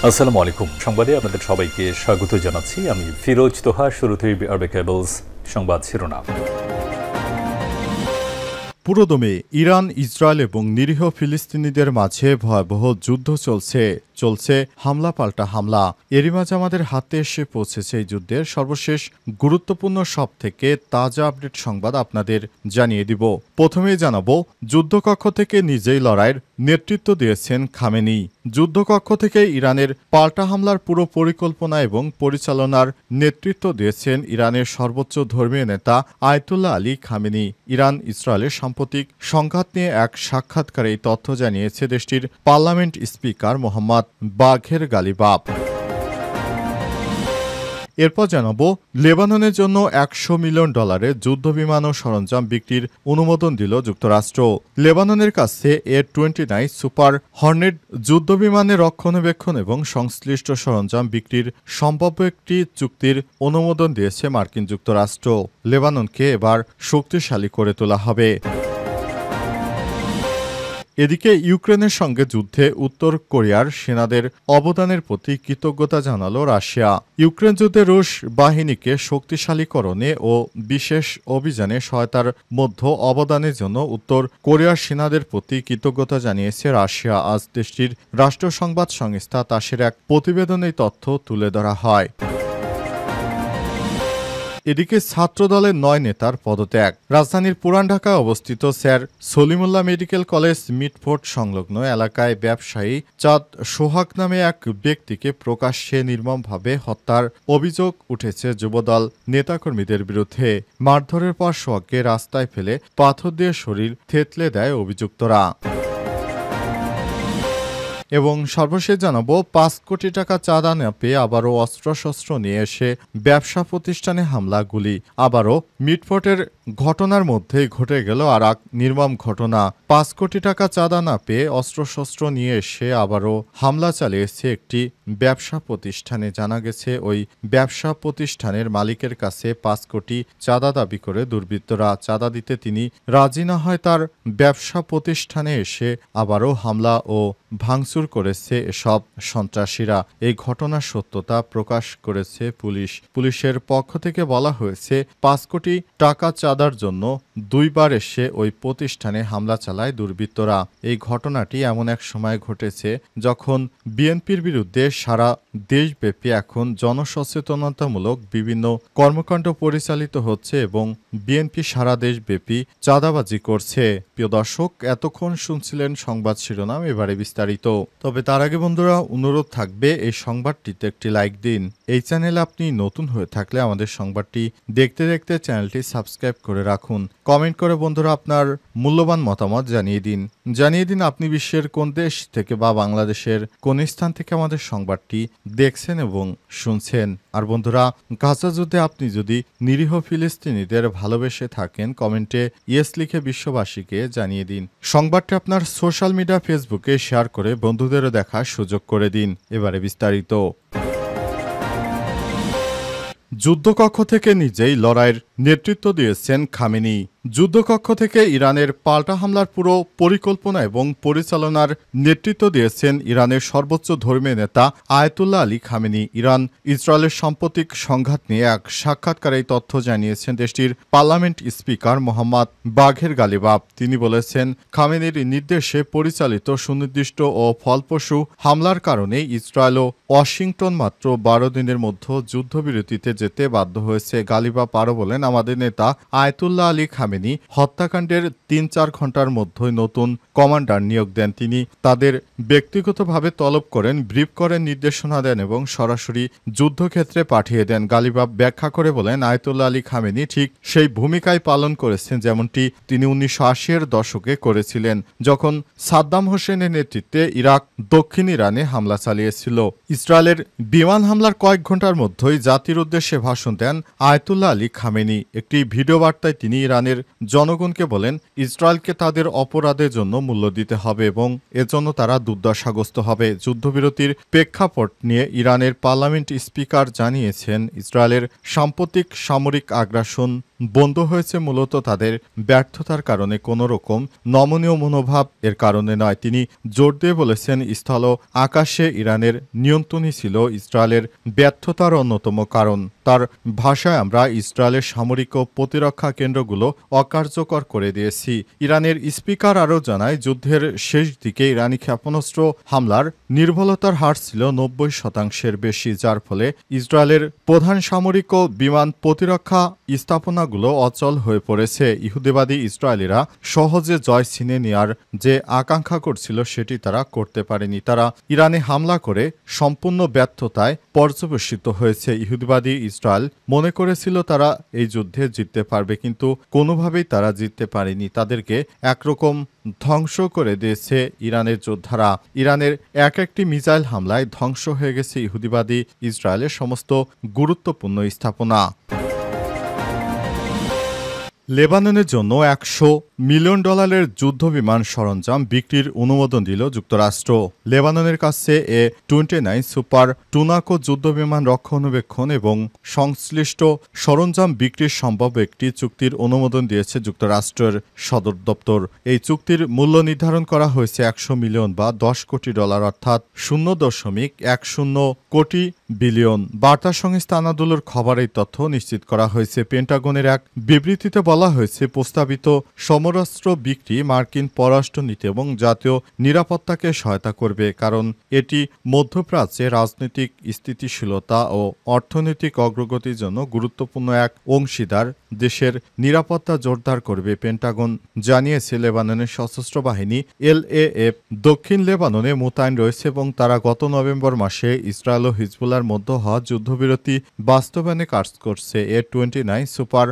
আসসালামু আলাইকুম। সংবাদে আপনাদের সবাইকে স্বাগত জানাচ্ছি। আমি ফিরোজ তোহা। শুরুতেই আরবে কেবলস সংবাদ শিরোনাম। পুরোদমে ইরান, ইসরায়েল এবং নিরীহ ফিলিস্তিনিদের মাঝে ভয়াবহ যুদ্ধ চলছে হামলা পাল্টা হামলা। এরই মাঝে আমাদের হাতে এসে পৌঁছেছে এই যুদ্ধের সর্বশেষ গুরুত্বপূর্ণ সবথেকে তাজা আপডেট সংবাদ আপনাদের জানিয়ে দিব। প্রথমেই জানাবো, যুদ্ধকক্ষ থেকে নিজেই লড়াইয়ের নেতৃত্ব দিয়েছেন খামেনি। যুদ্ধকক্ষ থেকে ইরানের পাল্টা হামলার পুরো পরিকল্পনা এবং পরিচালনার নেতৃত্ব দিয়েছেন ইরানের সর্বোচ্চ ধর্মীয় নেতা আয়াতুল্লাহ আলী খামেনি। ইরান ইসরায়েলের সাম্প্রতিক সংঘাত নিয়ে এক সাক্ষাৎকারে এই তথ্য জানিয়েছে দেশটির পার্লামেন্ট স্পিকার মোহাম্মদ বাঘের গালিবাফ। এরপর জানাবো, লেবাননের জন্য $100 মিলিয়ন যুদ্ধবিমান ও সরঞ্জাম বিক্রির অনুমোদন দিল যুক্তরাষ্ট্র। লেবাননের কাছে A-29 সুপার হর্নেট যুদ্ধবিমানের রক্ষণাবেক্ষণ এবং সংশ্লিষ্ট সরঞ্জাম বিক্রির সম্ভাব্য একটি চুক্তির অনুমোদন দিয়েছে মার্কিন যুক্তরাষ্ট্র। লেবাননকে এবার শক্তিশালী করে তোলা হবে। এদিকে ইউক্রেনের সঙ্গে যুদ্ধে উত্তর কোরিয়ার সেনাদের অবদানের প্রতি কৃতজ্ঞতা জানালো রাশিয়া। ইউক্রেন যুদ্ধে রুশ বাহিনীকে শক্তিশালীকরণে ও বিশেষ অভিযানে সহায়তার মধ্যে অবদানের জন্য উত্তর কোরিয়ার সেনাদের প্রতি কৃতজ্ঞতা জানিয়েছে রাশিয়া। আজ দেশটির রাষ্ট্র সংবাদ সংস্থা তাসের এক প্রতিবেদনে এই তথ্য তুলে ধরা হয়। এদিকে ছাত্রদলের 9 নেতার পদত্যাগ। রাজধানীর পুরান ঢাকায় অবস্থিত sir Salimullah medical college Mitford সংলগ্ন এলাকায় ব্যবসায়ী চাঁদ সোহাগ নামে এক ব্যক্তিকে প্রকাশ্যে নির্মমভাবে হত্যার অভিযোগ উঠেছে যুবদল নেতাকর্মীদের বিরুদ্ধে। মারধরের পর সোহাগকে রাস্তায় ফেলে পাথর দিয়ে শরীর থেতলে দেয় অভিযুক্তরা। এবং সর্বশেষ জানাবো, 5 কোটি টাকা চাঁদা না পেয়ে আবারও অস্ত্রশস্ত্র নিয়ে এসে ব্যবসা প্রতিষ্ঠানে হামলা, গুলি। আবারও মিটফোর্টের ঘটনার মধ্যেই ঘটে গেল আর এক নির্মম ঘটনা। 5 কোটি টাকা চাঁদা না পেয়ে অস্ত্রশস্ত্র নিয়ে এসে আবারও হামলা চালিয়েছে একটি ব্যবসা প্রতিষ্ঠানে। জানা গেছে ওই ব্যবসা প্রতিষ্ঠানের মালিকের কাছে 5 কোটি চাঁদা দাবি করে দুর্বৃত্তরা চাঁদা দিতে তিনি রাজি না হয় তার ব্যবসা প্রতিষ্ঠানে এসে আবারও হামলা ও ভাঙচুর করেছে এসব সন্ত্রাসীরা। এই ঘটনার সত্যতা প্রকাশ করেছে পুলিশের পক্ষ থেকে বলা হয়েছে, 5 কোটি টাকা চাঁদার জন্য 2 বার এসে ওই প্রতিষ্ঠানে হামলা চালায় দুর্বৃত্তরা। এই ঘটনাটি এমন এক সময় ঘটেছে যখন বিএনপির বিরুদ্ধে সারা দেশব্যাপী এখন জনসচেতনতামূলক বিভিন্ন কর্মকাণ্ড পরিচালিত হচ্ছে এবং বিএনপি সারা দেশব্যাপী চাঁদাবাজি করছে। প্রিয় দর্শক, এতক্ষণ শুনছিলেন সংবাদ শিরোনাম, এবারে বিস্তারিত। তবে তার আগে বন্ধুরা, অনুরোধ থাকবে এই সংবাদটিতে একটি লাইক দিন। এই চ্যানেলে আপনি নতুন হয়ে থাকলে আমাদের সংবাদটি দেখতে দেখতে চ্যানেলটি সাবস্ক্রাইব করে রাখুন। কমেন্ট করে বন্ধুরা আপনার মূল্যবান মতামত জানিয়ে দিন আপনি বিশ্বের কোন দেশ থেকে বা বাংলাদেশের কোন স্থান থেকে আমাদের সংবাদটি দেখছেন এবং শুনছেন। আর বন্ধুরা, গাজা যুদ্ধে আপনি যদি নিরীহ ফিলিস্তিনিদের ভালোবেসে থাকেন, কমেন্টে ইয়েস লিখে বিশ্ববাসীকে জানিয়ে দিন। সংবাদটি আপনার সোশ্যাল মিডিয়া ফেসবুকে শেয়ার করে বন্ধুদেরও দেখার সুযোগ করে দিন। এবারে বিস্তারিত। যুদ্ধকক্ষ থেকে নিজেই লড়াইয়ের নেতৃত্ব দিয়েছেন খামেনি। যুদ্ধকক্ষ থেকে ইরানের পাল্টা হামলার পুরো পরিকল্পনা এবং পরিচালনার নেতৃত্ব দিয়েছেন ইরানের সর্বোচ্চ ধর্মীয় নেতা আয়াতুল্লাহ আলী খামেনি। ইরান ইসরায়েলের সাম্প্রতিক সংঘাত নিয়ে এক সাক্ষাৎকারে এই তথ্য জানিয়েছেন দেশটির পার্লামেন্ট স্পিকার মোহাম্মদ বাঘের গালিবাফ। তিনি বলেছেন, খামেনির নির্দেশে পরিচালিত সুনির্দিষ্ট ও ফলপ্রসূ হামলার কারণে ইসরায়েল ও ওয়াশিংটন মাত্র 12 দিনের মধ্যে যুদ্ধবিরতিতে যেতে বাধ্য হয়েছে। গালিবাফ আরও বলেন, আমাদের নেতা আয়াতুল্লাহ আলী খামেনি হত্যাকাণ্ডের 3-4 ঘন্টার মধ্যে নতুন কমান্ডার নিয়োগ দেন। তিনি তাদের ব্যক্তিগতভাবে তলব করেন, ব্রিফ করেন, নির্দেশনা দেন এবং সরাসরি যুদ্ধক্ষেত্রে পাঠিয়ে দেন। গালিবাফ ব্যাখ্যা করে বলেন, আয়াতুল্লাহ আলী খামেনি ঠিক সেই ভূমিকাই পালন করেছেন যেমনটি তিনি 1980-এর দশকে করেছিলেন, যখন সাদ্দাম হোসেনের নেতৃত্বে ইরাক দক্ষিণ ইরানে হামলা চালিয়েছিল। ইসরায়েলের বিমান হামলার কয়েক ঘন্টার মধ্যেই জাতির উদ্দেশ্যে ভাষণ দেন আয়াতুল্লাহ আলী খামেনি। একটি ভিডিও বার্তায় তিনি ইরানের জনগণকে বলেন, ইসরায়েলকে তাদের অপরাধের জন্য মূল্য দিতে হবে এবং এজন্য তারা দুর্দশাগ্রস্ত হবে। যুদ্ধবিরতির প্রেক্ষাপট নিয়ে ইরানের পার্লামেন্ট স্পিকার জানিয়েছেন, ইসরায়েলের সাম্প্রতিক সামরিক আগ্রাসন বন্ধ হয়েছে মূলত তাদের ব্যর্থতার কারণে, কোনো রকম নমনীয় মনোভাব এর কারণে নয়। তিনি জোর দিয়ে বলেছেন, স্থল আকাশে ইরানের নিয়ন্ত্রণই ছিল ইসরায়েলের ব্যর্থতার অন্যতম কারণ। তার ভাষায়, আমরা ইসরায়েলের সামরিক ও প্রতিরক্ষা কেন্দ্রগুলো অকার্যকর করে দিয়েছি। ইরানের স্পিকার আরও জানায়, যুদ্ধের শেষ দিকে ইরানি ক্ষেপণাস্ত্র হামলার নির্ভুলতার হার ছিল ৯০% বেশি, যার ফলে ইসরায়েলের প্রধান সামরিক ও বিমান প্রতিরক্ষা স্থাপনাগুলো অচল হয়ে পড়েছে। ইহুদিবাদী ইসরায়েলিরা সহজে জয় ছিনে নেওয়ার যে আকাঙ্ক্ষা করছিল সেটি তারা করতে পারেনি। তারা ইরানে হামলা করে সম্পূর্ণ ব্যর্থতায় পর্যবেসিত হয়েছে। ইহুদিবাদী ইসরায়েল মনে করেছিল তারা এই যুদ্ধে জিততে পারবে, কিন্তু কোনোভাবেই তারা জিততে পারেনি। তাদেরকে একরকম ধ্বংস করে দিয়েছে ইরানের যোদ্ধারা। ইরানের একটি মিসাইল হামলায় ধ্বংস হয়ে গেছে ইহুদিবাদী ইসরায়েলের সমস্ত গুরুত্বপূর্ণ স্থাপনা। লেবাননের জন্য $100 মিলিয়ন যুদ্ধবিমান সরঞ্জাম বিক্রির অনুমোদন দিল যুক্তরাষ্ট্র। লেবাননের কাছে A-29 সুপার টুনাকো যুদ্ধবিমান রক্ষণাবেক্ষণ এবং সংশ্লিষ্ট সরঞ্জাম বিক্রির সম্ভব একটি চুক্তির অনুমোদন দিয়েছে যুক্তরাষ্ট্রের সদর দপ্তর। এই চুক্তির মূল্য নির্ধারণ করা হয়েছে $100 মিলিয়ন বা $10 কোটি, অর্থাৎ 0.10 কোটি বিলিয়ন। বার্তা সংস্থা আনাদোলুর খবরে এই তথ্য নিশ্চিত করা হয়েছে। পেন্টাগনের এক বিবৃতিতে বলা হয়েছে, প্রস্তাবিত সমরাস্ত্র বিক্রি মার্কিন পররাষ্ট্রনীতি এবং জাতীয় নিরাপত্তাকে সহায়তা করবে, কারণ এটি মধ্যপ্রাচ্যে রাজনৈতিক স্থিতিশীলতা ও অর্থনৈতিক অগ্রগতির জন্য গুরুত্বপূর্ণ এক অংশীদার দেশের নিরাপত্তা জোরদার করবে। পেন্টাগন জানিয়েছে, লেবাননের সশস্ত্র বাহিনী LAF দক্ষিণ লেবাননে মোতায়েন রয়েছে এবং তারা গত নভেম্বর মাসে ইসরায়েল ও হিজবুল্লাহর মধ্যে হওয়া যুদ্ধবিরতি বাস্তবায়নে কাজ করছে। A-29 সুপার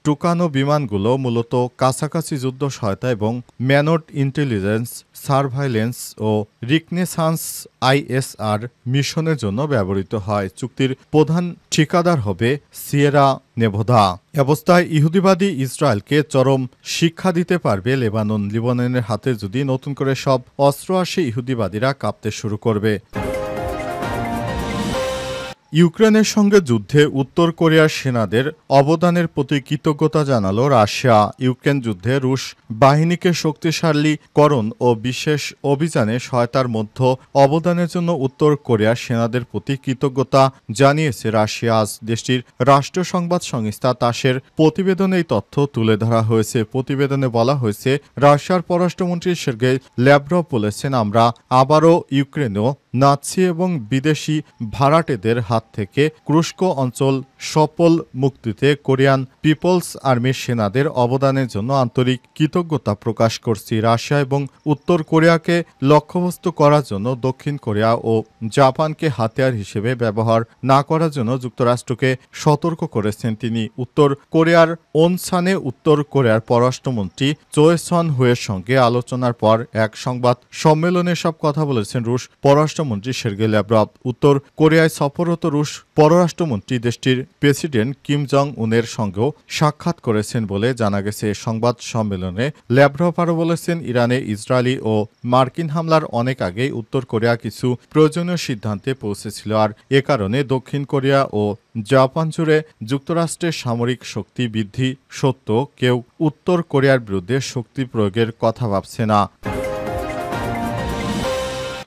টুকানো বিমানগুলো মূলত কাছাকাছি যুদ্ধ সহায়তা এবং ম্যানড ইন্টেলিজেন্স, সার্ভাইলেন্স ও রিকনেসান্স ISR মিশনের জন্য ব্যবহৃত হয়। চুক্তির প্রধান ঠিকাদার হবে সিয়েরা নেভাদা। অবস্থায় ইহুদিবাদী ইসরায়েলকে চরম শিক্ষা দিতে পারবে লেবানন। লেবাননের হাতে যদি নতুন করে সব অস্ত্র আসে, ইহুদিবাদীরা কাঁপতে শুরু করবে। ইউক্রেনের সঙ্গে যুদ্ধে উত্তর কোরিয়ার সেনাদের অবদানের প্রতি কৃতজ্ঞতা জানালো রাশিয়া। ইউক্রেন যুদ্ধে রুশ বাহিনীকে শক্তিশালীকরণ ও বিশেষ অভিযানে সহায়তার মধ্যে অবদানের জন্য উত্তর কোরিয়ার সেনাদের প্রতি কৃতজ্ঞতা জানিয়েছে রাশিয়া। আজ দেশটির রাষ্ট্রীয় সংবাদ সংস্থা তাসের প্রতিবেদনে এই তথ্য তুলে ধরা হয়েছে। প্রতিবেদনে বলা হয়েছে, রাশিয়ার পররাষ্ট্রমন্ত্রী সের্গেই ল্যাভরভ বলেছেন, আমরা আবারও ইউক্রেনেও নাৎসি এবং বিদেশি ভাড়াটেদের হাত থেকে ক্রুস্ক অঞ্চল সফল মুক্তিতে কোরিয়ান পিপলস আর্মির সেনাদের অবদানের জন্য আন্তরিক কৃতজ্ঞতা প্রকাশ করছি। রাশিয়া এবং উত্তর কোরিয়াকে লক্ষ্যবস্তু করার জন্য দক্ষিণ কোরিয়া ও জাপানকে হাতিয়ার হিসেবে ব্যবহার না করার জন্য যুক্তরাষ্ট্রকে সতর্ক করেছেন তিনি। উত্তর কোরিয়ার ওনসানে উত্তর কোরিয়ার পররাষ্ট্রমন্ত্রী চোয়ে সন হুয়ের সঙ্গে আলোচনার পর এক সংবাদ সম্মেলনে সব কথা বলেছেন রুশ পররাষ্ট্রমন্ত্রী সের্গেই ল্যাভরভ। উত্তর কোরিয়ায় সফররত রুশ পররাষ্ট্রমন্ত্রী দেশটির প্রেসিডেন্ট কিম জং উনের সঙ্গেও সাক্ষাৎ করেছেন বলে জানা গেছে। সংবাদ সম্মেলনে ল্যাভরভ আরও বলেছেন, ইরানে ইসরায়েলি ও মার্কিন হামলার অনেক আগেই উত্তর কোরিয়া কিছু প্রয়োজনীয় সিদ্ধান্তে পৌঁছেছিল, আর এ কারণে দক্ষিণ কোরিয়া ও জাপান জুড়ে যুক্তরাষ্ট্রের সামরিক শক্তি বৃদ্ধি সত্ত্বেও কেউ উত্তর কোরিয়ার বিরুদ্ধে শক্তি প্রয়োগের কথা ভাবছে না।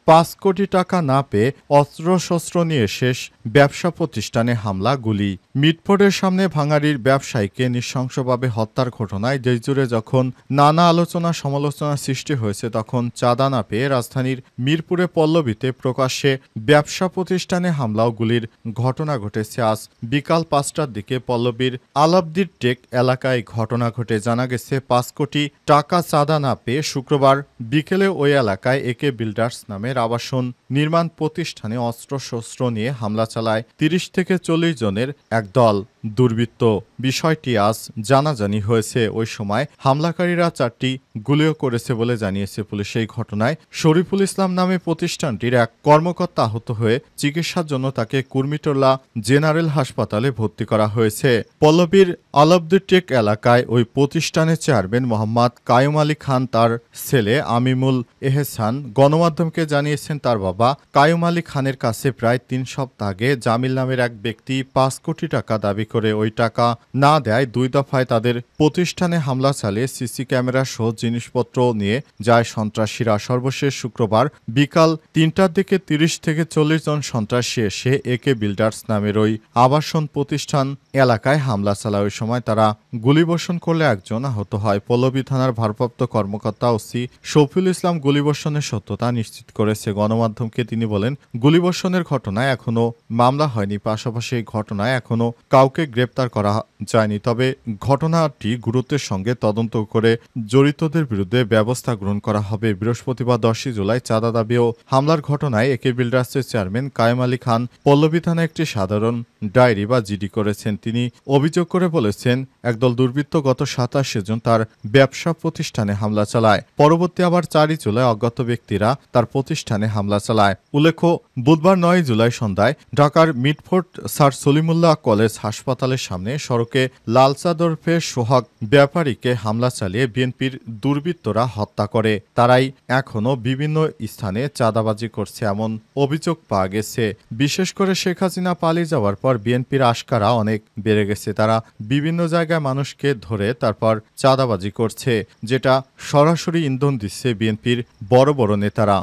5 কোটি টাকা না পেয়ে অস্ত্রশস্ত্র নিয়ে শেষ ব্যবসা প্রতিষ্ঠানে হামলা, গুলি। মিটফোর্ডের সামনে ভাঙাড়ির ব্যবসায়ীকে নৃশংসভাবে হত্যার ঘটনায় দেশজুড়ে যখন নানা আলোচনা সমালোচনা সৃষ্টি হয়েছে, তখন চাঁদা না পেয়ে রাজধানীর মিরপুরে পল্লবীতে প্রকাশ্যে ব্যবসা প্রতিষ্ঠানে হামলা ও গুলির ঘটনা ঘটেছে। আজ বিকাল 5টার দিকে পল্লবীর আলাবদির টেক এলাকায় ঘটনা ঘটে। জানা গেছে, 5 কোটি টাকা চাঁদা না পেয়ে শুক্রবার বিকেলে ওই এলাকায় একে বিল্ডার্স নামের আবাসন নির্মাণ প্রতিষ্ঠানে অস্ত্রশস্ত্র নিয়ে হামলা চালায় 30 থেকে 40 জনের এক দল দুর্বৃত্ত। বিষয়টি আজ জানাজানি হয়েছে। ওই সময় হামলাকারীরা 4টি গুলিও করেছে বলে জানিয়েছে পুলিশ। এই ঘটনায় শরীফুল ইসলাম নামে প্রতিষ্ঠানটির এক কর্মকর্তা আহত হয়ে চিকিৎসার জন্য তাকে কুর্মিটোলা জেনারেল হাসপাতালে ভর্তি করা হয়েছে। পল্লবীর আলাবদুটেক এলাকায় ওই প্রতিষ্ঠানের চেয়ারম্যান মোহাম্মদ কায়ুম আলী খান তার ছেলে আমিমুল এহসান গণমাধ্যমকে জানিয়েছেন, তার বাবা কায়ুম আলী খানের কাছে প্রায় 3 সপ্তাহ আগে জামিল নামের এক ব্যক্তি 5 কোটি টাকা দাবি করে ওই টাকা না দেয় 2 দফায় তাদের প্রতিষ্ঠানে হামলা চালিয়ে সিসি ক্যামেরা সহ জিনিসপত্র নিয়ে যায় সন্ত্রাসীরা। সর্বশেষ শুক্রবার বিকাল 3টার দিকে 30 থেকে 40 জন সন্ত্রাসী এসে একে বিল্ডার্স নামের ওই আবাসন প্রতিষ্ঠান এলাকায় হামলা চালায়। ওই সময় তারা গুলিবর্ষণ করলে একজন আহত হয়। পল্লবী থানার ভারপ্রাপ্ত কর্মকর্তা ওসি শফিউল ইসলাম গুলিবর্ষণের সত্যতা নিশ্চিত করেছে। গণমাধ্যমকে তিনি বলেন, গুলিবর্ষণের ঘটনায় এখনো মামলা হয়নি, পাশাপাশি এই ঘটনায় এখনো কাউকে গ্রেপ্তার করা যায়নি। তবে ঘটনাটি গুরুত্বের সঙ্গে তদন্ত করে জড়িতদের বিরুদ্ধে ব্যবস্থা গ্রহণ করা হবে। বৃহস্পতিবার 10 জুলাই চাঁদা দাবি ও হামলার ঘটনায় একে বিল্ডার্সের চেয়ারম্যান কায়েম আলী খান পল্লবী থানায় একটি সাধারণ ডায়েরি বা জিডি করেছেন। তিনি অভিযোগ করে বলেছেন, একদল দুর্বৃত্ত গত 27 জুন তার ব্যবসা প্রতিষ্ঠানে হামলা চালায়। পরবর্তী আবার 4 জুলাই অজ্ঞাত ব্যক্তিরা তার প্রতিষ্ঠানে হামলা চালায়। উল্লেখ্য, বুধবার 9 জুলাই সন্ধ্যায় ঢাকার মিটফোর্ড স্যার সলিমুল্লাহ কলেজ হাসপাতালের সামনে সড়কে লাল চাদর পেয়ে সোহাগ ব্যাপারীকে হামলা চালিয়ে বিএনপির দুর্বৃত্তরা হত্যা করে। তারাই এখনও বিভিন্ন স্থানে চাঁদাবাজি করছে এমন অভিযোগ পাওয়া গেছে। বিশেষ করে শেখ হাসিনা পালিয়ে যাওয়ার পর বিএনপির আশকারা অনেক বেড়ে গেছে। তারা বিভিন্ন জায়গায় মানুষকে ধরে তারপর চাঁদাবাজি করছে, যেটা সরাসরি ইন্ধন দিচ্ছে বিএনপির বড় বড় নেতারা।